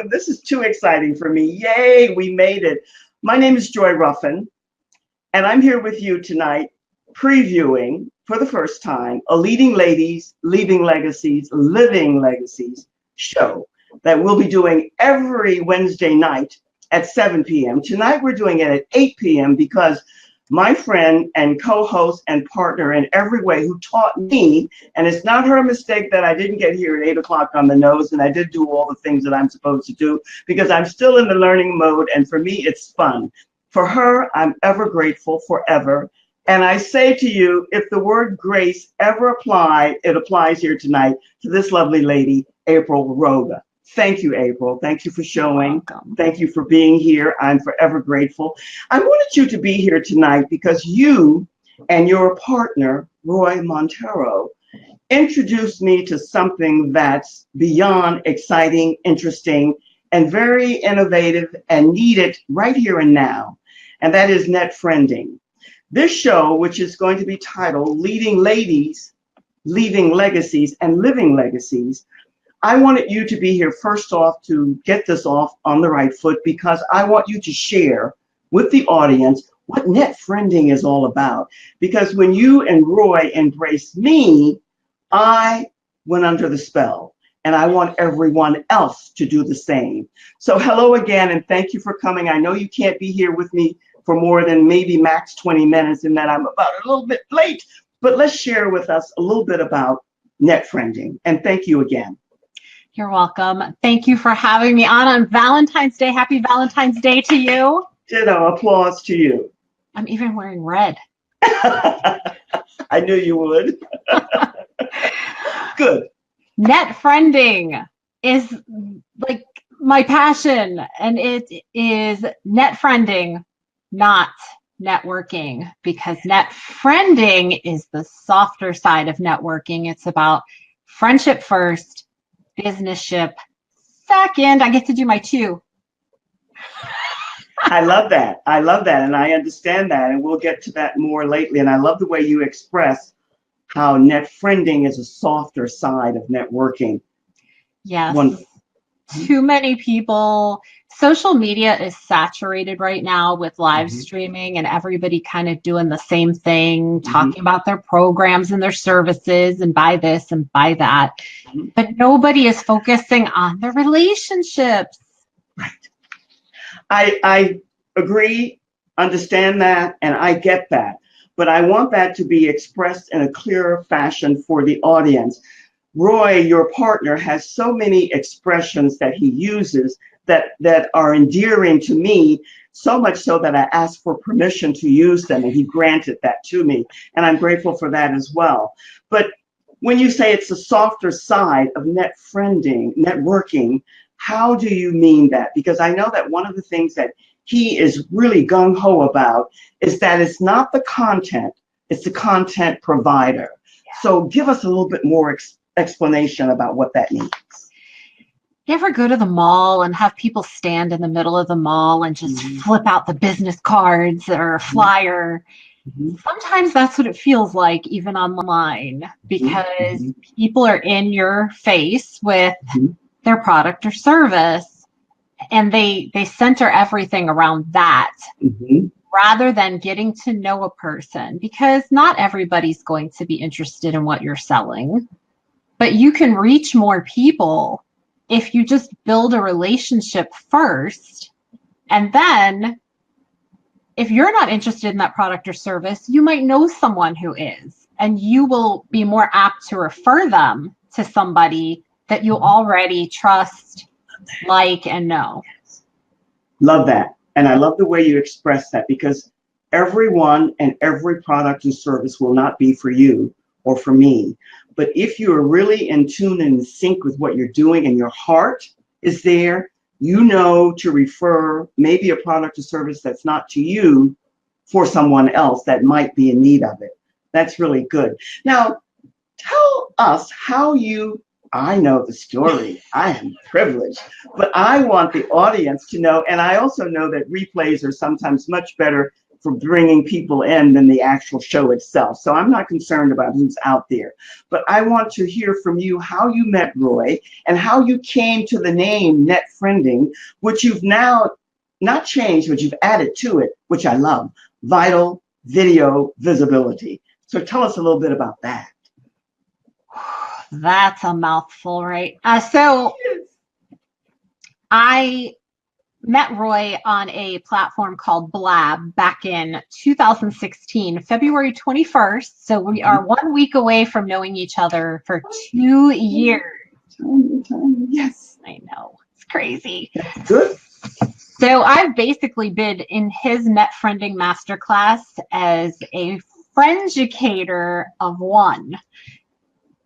welcome. This is too exciting for me. Yay, we made it. My name is Joy Ruffen, and I'm here with you tonight previewing for the first time a Leading Ladies, Leaving Legacies, Living Legacies show that we'll be doing every Wednesday night at 7 p.m. Tonight we're doing it at 8 p.m. because my friend and co-host and partner in every way who taught me, and it's not her mistake that I didn't get here at 8 o'clock on the nose, and I did do all the things that I'm supposed to do because I'm still in the learning mode, and for me, it's fun. For her, I'm ever grateful forever. And I say to you, if the word grace ever applied, it applies here tonight to this lovely lady, April Roga. Thank you, April. Thank you for showing. Thank you for being here. I'm forever grateful. I wanted you to be here tonight because you and your partner, Roy Montero, introduced me to something that's beyond exciting, interesting, and very innovative and needed right here and now. And that is net friending. This show, which is going to be titled Leading Ladies, Leaving Legacies, and Living Legacies, I wanted you to be here first off to get this off on the right foot because I want you to share with the audience what net friending is all about. Because when you and Roy embraced me, I went under the spell, and I want everyone else to do the same. So hello again, and thank you for coming. I know you can't be here with me for more than maybe max 20 minutes and that I'm about a little bit late, but let's share with us a little bit about net friending. And thank you again. You're welcome. Thank you for having me on Valentine's Day. Happy Valentine's Day to you. Ditto, applause to you. I'm even wearing red. I knew you would. Good. Net friending is like my passion, and it is net friending, not networking, because net friending is the softer side of networking. It's about friendship first, business-ship second. I get to do my two. I love that. I love that. And I understand that. And we'll get to that more lately. And I love the way you express how net friending is a softer side of networking. Yes. Wonderful. Too many people. Social media is saturated right now with live streaming and everybody kind of doing the same thing, talking about their programs and their services and buy this and buy that. But nobody is focusing on their relationships. Right. I agree, understand that, and I get that. But I want that to be expressed in a clearer fashion for the audience. Roy, your partner, has so many expressions that he uses that are endearing to me, so much so that I asked for permission to use them, and he granted that to me. And I'm grateful for that as well. But when you say it's the softer side of net friending, networking, how do you mean that? Because I know that one of the things that he is really gung-ho about is that it's not the content, it's the content provider. Yeah. So give us a little bit more explanation about what that means. You ever go to the mall and have people stand in the middle of the mall and just flip out the business cards or a flyer? Sometimes that's what it feels like, even online, because people are in your face with their product or service, and they center everything around that rather than getting to know a person, because not everybody's going to be interested in what you're selling, but you can reach more people if you just build a relationship first. And then if you're not interested in that product or service, you might know someone who is, and you will be more apt to refer them to somebody that you already trust, like, and know. Love that. And I love the way you express that, because everyone and every product and service will not be for you or for me. But if you are really in tune and in sync with what you're doing and your heart is there, you know to refer maybe a product or service that's not to you for someone else that might be in need of it. That's really good. Now, tell us how I know the story. I am privileged, but I want the audience to know, and I also know that replays are sometimes much better for bringing people in than the actual show itself. So I'm not concerned about who's out there. But I want to hear from you how you met Roy and how you came to the name Net Friending, which you've now not changed, but you've added to it, which I love, vital video visibility. So tell us a little bit about that. That's a mouthful, right? So I met Roy on a platform called Blab back in 2016, February 21st. So we are 1 week away from knowing each other for 2 years. Yes. I know. It's crazy. That's good. So I've basically been in his net friending masterclass as a frienducator of one.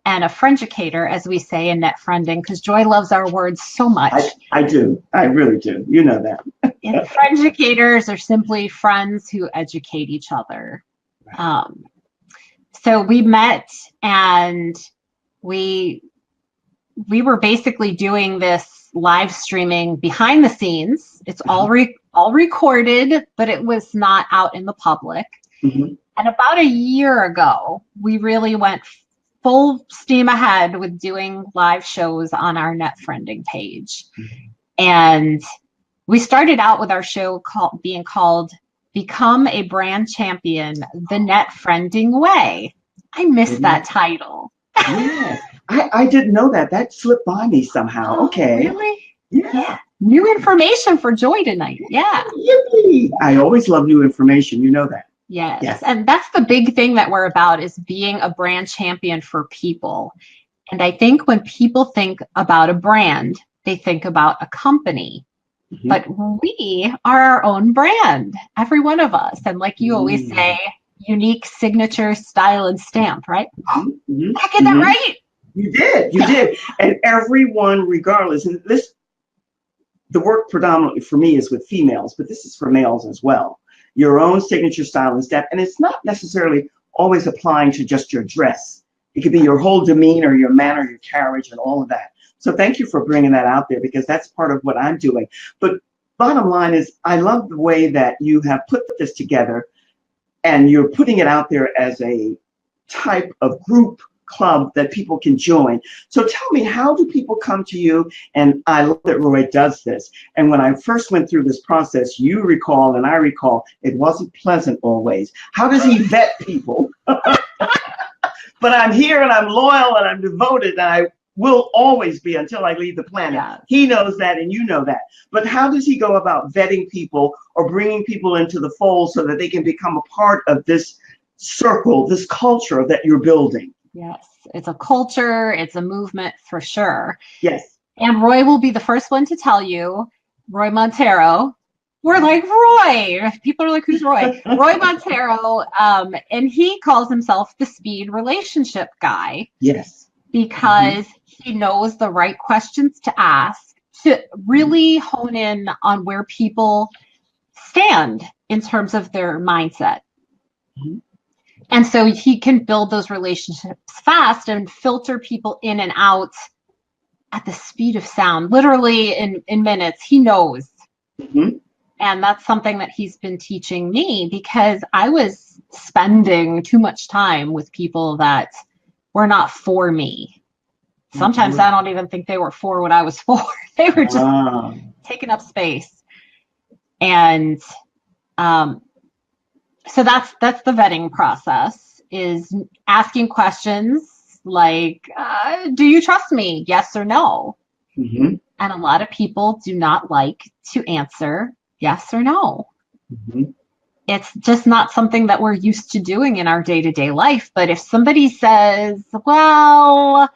And a frienducator, as we say in net friending, because Joy loves our words so much. I do. I really do. You know that. And frienducators are simply friends who educate each other. So we met, and we were basically doing this live streaming behind the scenes. It's all recorded, but it was not out in the public. And about a year ago, we really went full steam ahead with doing live shows on our net friending page. And we started out with our show being called Become a Brand Champion, the Net Friending Way. I missed that title. Yes. I didn't know that. That slipped by me somehow. Okay. Really? Yeah. New information for Joy tonight. Yeah. Yippee. I always love new information. You know that. Yes. And that's the big thing that we're about, is being a brand champion for people. And I think when people think about a brand, they think about a company. But we are our own brand, every one of us. And like you always say, unique signature, style, and stamp, right? Did I get that right? You did. You did. And everyone, regardless, and the work predominantly for me is with females, but this is for males as well. Your own signature style and step. And it's not necessarily always applying to just your dress. It could be your whole demeanor, your manner, your carriage, and all of that. So thank you for bringing that out there, because that's part of what I'm doing. But bottom line is, I love the way that you have put this together, and you're putting it out there as a type of group club that people can join. So tell me, how do people come to you? And I love that Roy does this. And when I first went through this process, you recall and I recall, it wasn't pleasant always. How does he vet people? But I'm here and I'm loyal and I'm devoted, and I will always be until I leave the planet. Yeah. He knows that, and you know that. But how does he go about vetting people or bringing people into the fold so that they can become a part of this circle, this culture that you're building? Yes, it's a culture, it's a movement for sure. Yes. And Roy will be the first one to tell you, Roy Montero. We're like, Roy. People are like, who's Roy? Roy Montero. And he calls himself the speed relationship guy. Yes. Because he knows the right questions to ask to really hone in on where people stand in terms of their mindset. And so he can build those relationships fast and filter people in and out at the speed of sound, literally in minutes. He knows. And that's something that he's been teaching me, because I was spending too much time with people that were not for me. Sometimes I don't even think they were for what I was for. They were just taking up space. And so that's the vetting process, is asking questions like, do you trust me? Yes or no? And a lot of people do not like to answer yes or no. It's just not something that we're used to doing in our day-to-day life. But if somebody says, well,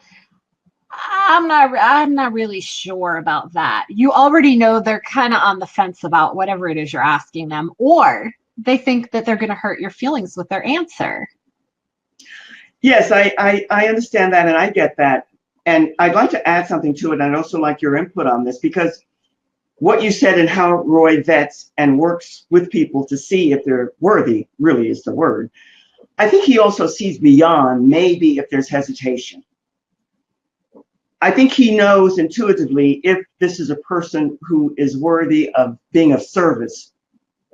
I'm not really sure about that, you already know they're kind of on the fence about whatever it is you're asking them, or they think that they're going to hurt your feelings with their answer. Yes, I understand that, and I get that. And I'd like to add something to it. I'd also like your input on this, because what you said and how Roy vets and works with people to see if they're worthy, really is the word. I think he also sees beyond maybe if there's hesitation. I think he knows intuitively if this is a person who is worthy of being of service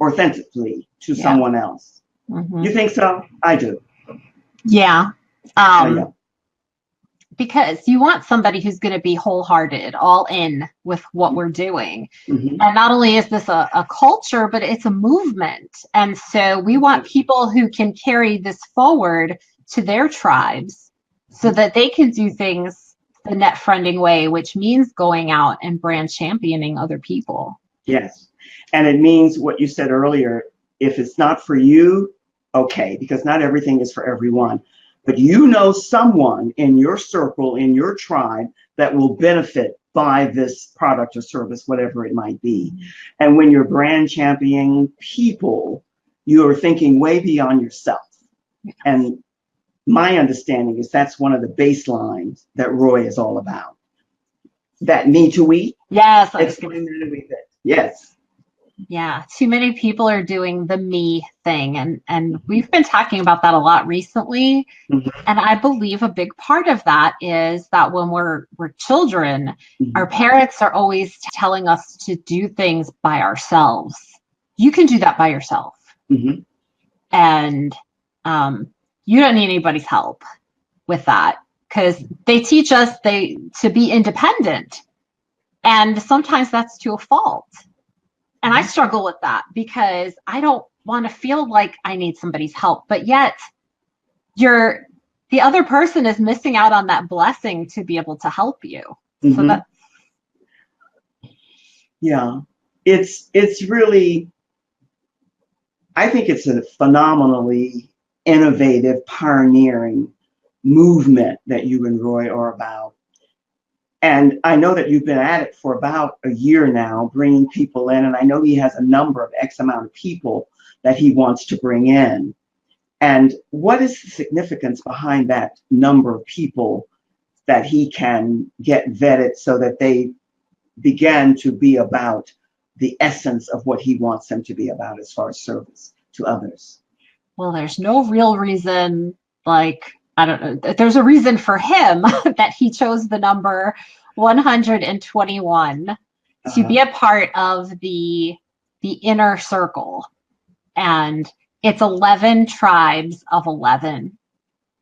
authentically to Yeah. someone else. Mhm. You think so? I do. Yeah. Yeah. Because you want somebody who's going to be wholehearted, all in with what we're doing. Mhm. And not only is this a culture, but it's a movement. And so we want people who can carry this forward to their tribes so that they can do things the net friending way, which means going out and brand championing other people. Yes. And it means what you said earlier, if it's not for you, okay, because not everything is for everyone. But you know someone in your circle, in your tribe, that will benefit by this product or service, whatever it might be. And when you're brand championing people, you're thinking way beyond yourself. And my understanding is that's one of the baselines that Roy is all about. That me to we. Yes. Explain that a wee bit. Yes. Yeah, too many people are doing the me thing, and we've been talking about that a lot recently. Mhm. And I believe a big part of that is that when we're children, Mhm. our parents are always telling us to do things by ourselves. You can do that by yourself, Mhm. and you don't need anybody's help with that because they teach us to be independent, and sometimes that's to a fault. And I struggle with that because I don't want to feel like I need somebody's help, but yet the other person is missing out on that blessing to be able to help you. So Mhm. that, Yeah, it's really, I think it's a phenomenally innovative, pioneering movement that you and Roy are about. And I know that you've been at it for about a year now, bringing people in. And I know he has a number of X amount of people that he wants to bring in. And what is the significance behind that number of people that he can get vetted so that they begin to be about the essence of what he wants them to be about as far as service to others? well, there's no real reason, like, I don't know, there's a reason for him that he chose the number 121 to be a part of the inner circle. And it's 11 tribes of 11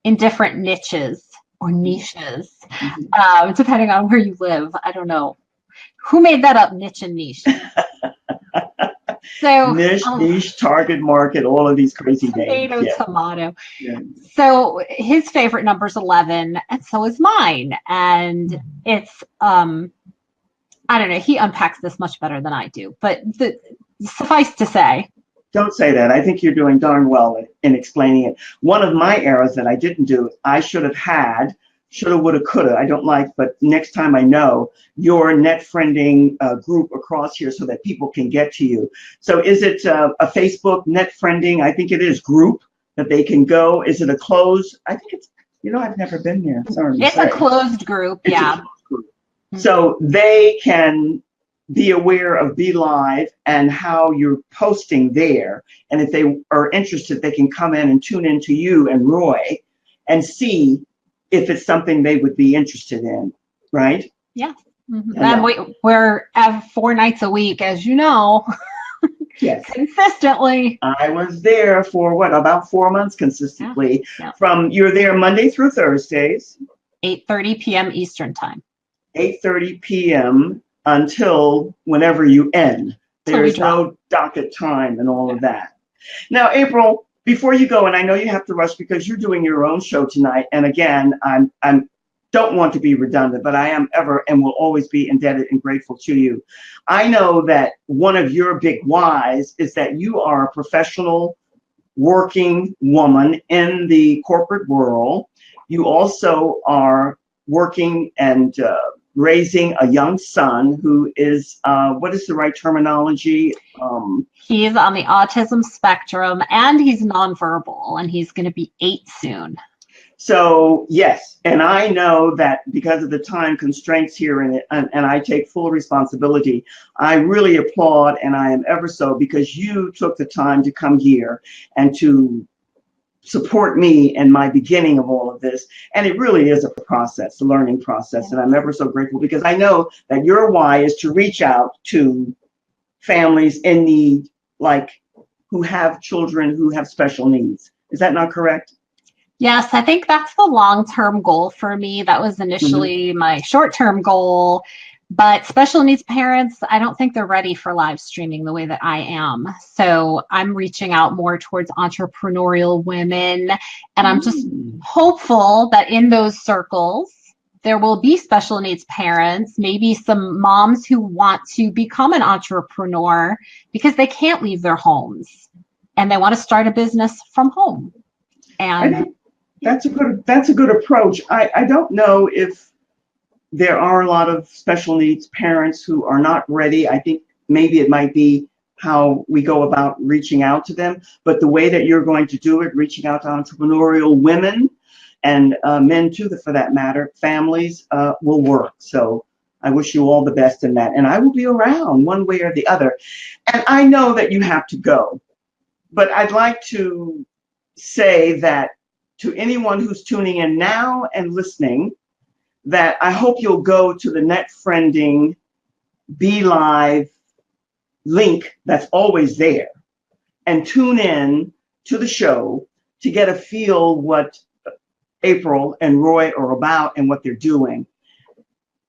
in different niches or niches, depending on where you live. I don't know. Who made that up, niche and niche? So Niche, target market, all of these crazy names. tomato, Yeah. tomato. Yeah. So his favorite number is 11, and so is mine. And it's, I don't know, he unpacks this much better than I do. But suffice to say, Don't say that. I think you're doing darn well in explaining it. One of my errors that I didn't do, I should have had, shoulda, woulda, coulda. I don't like, but next time I know your net friending group across here so that people can get to you. So is it a Facebook net friending? I think it is group that they can go. Is it a closed? I think it's, I've never been there. Sorry to it's say. a closed group. It's a Yeah. closed group. So they can be aware of Be Live and how you're posting there. And if they are interested, they can come in and tune into you and Roy and see if it's something they would be interested in, right? Yeah. Mm-hmm. Yeah. And we're at 4 nights a week, as you know. Yes. Consistently. I was there for about 4 months consistently. Yeah. You're there Monday through Thursdays. 8:30 p.m. Eastern time. 8:30 p.m. until whenever you end. There is no docket time and all of that. Now, April, before you go, and I know you have to rush because you're doing your own show tonight. And again, I'm don't want to be redundant, but I am ever and will always be indebted and grateful to you. I know that one of your big whys is that you are a professional working woman in the corporate world. You also are working and raising a young son who is, what is the right terminology? He's on the autism spectrum and he's nonverbal, and he's going to be 8 soon. So yes, and I know that because of the time constraints here and I take full responsibility, I really applaud, and I am ever so, because you took the time to come here and to support me in my beginning of all of this. And it really is a process, a learning process. And I'm ever so grateful because I know that your why is to reach out to families in need like who have children who have special needs. Is that not correct? Yes, I think that's the long-term goal for me. That was initially my short-term goal. But special needs parents, I don't think they're ready for live streaming the way that I am. So I'm reaching out more towards entrepreneurial women. And I'm just hopeful that in those circles, there will be special needs parents, maybe some moms who want to become an entrepreneur because they can't leave their homes and they want to start a business from home. I And think that's a good approach. I don't know if there are a lot of special needs parents who are not ready. I think maybe it might be how we go about reaching out to them, but the way that you're going to do it, reaching out to entrepreneurial women and men too, for that matter, families, will work. So I wish you all the best in that. And I will be around one way or the other. And I know that you have to go, but I'd like to say that to anyone who's tuning in now and listening, that I hope you'll go to the Net Friending Be Live link that's always there and tune in to the show to get a feel what April and Roy are about and what they're doing.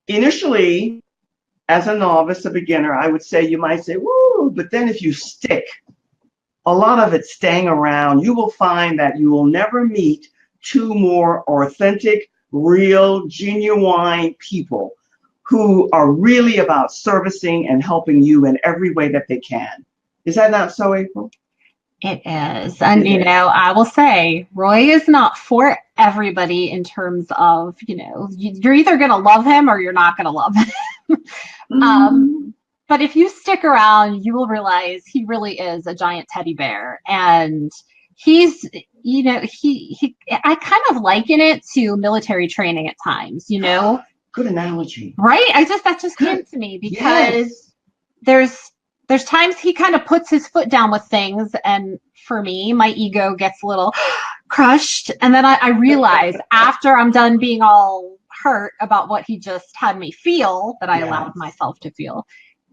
Initially, as a novice, a beginner, I would say you might say, woo, but then if you stick, a lot of it staying around, you will find that you will never meet two more authentic, real, genuine people who are really about servicing and helping you in every way that they can. Is that not so, April? it is. And, you know, I will say Roy is not for everybody in terms of, you know, you're either going to love him or you're not going to love him. But if you stick around, you will realize he really is a giant teddy bear. And he's, you know, I kind of liken it to military training at times, you know? Good analogy. Right? That just came to me because there's times he kind of puts his foot down with things. And for me, my ego gets a little crushed. And then I realize after I'm done being all hurt about what he just had me feel, that I allowed myself to feel,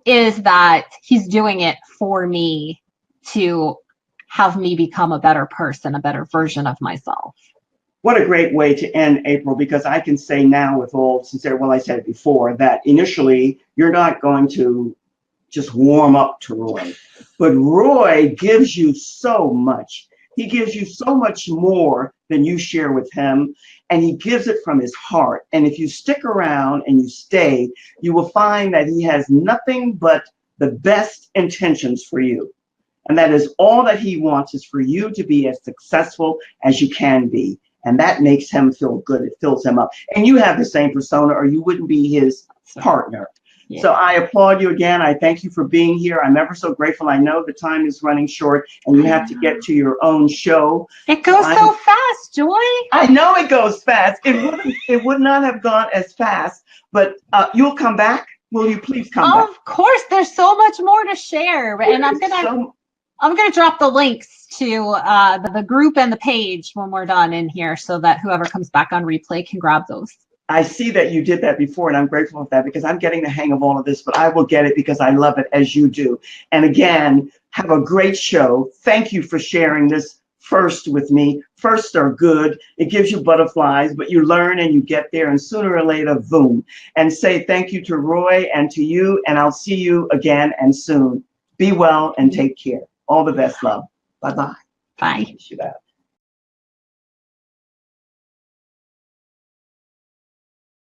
is that he's doing it for me to have me become a better person, a better version of myself. What a great way to end, April, because I can say now with all sincerity, well, I said it before, that initially you're not going to just warm up to Roy, but Roy gives you so much. He gives you so much more than you share with him, and he gives it from his heart. And if you stick around and you stay, you will find that he has nothing but the best intentions for you. And that is all that he wants, is for you to be as successful as you can be. And that makes him feel good. It fills him up. And you have the same persona or you wouldn't be his partner. Yeah. So I applaud you again. I thank you for being here. I'm ever so grateful. I know the time is running short and you have to get to your own show. It goes so fast, Joy. I know it goes fast. It would not have gone as fast, but you'll come back. Will you please come back? Of course. There's so much more to share. And I'm going to drop the links to the group and the page when we're done in here so that whoever comes back on replay can grab those. I see that you did that before, and I'm grateful for that because I'm getting the hang of all of this, but I will get it because I love it as you do. And again, have a great show. Thank you for sharing this first with me. Firsts are good. It gives you butterflies, but you learn and you get there, and sooner or later, boom. And say thank you to Roy and to you, and I'll see you again and soon. Be well and take care. All the best, love. Bye-bye. Bye. Wish you that.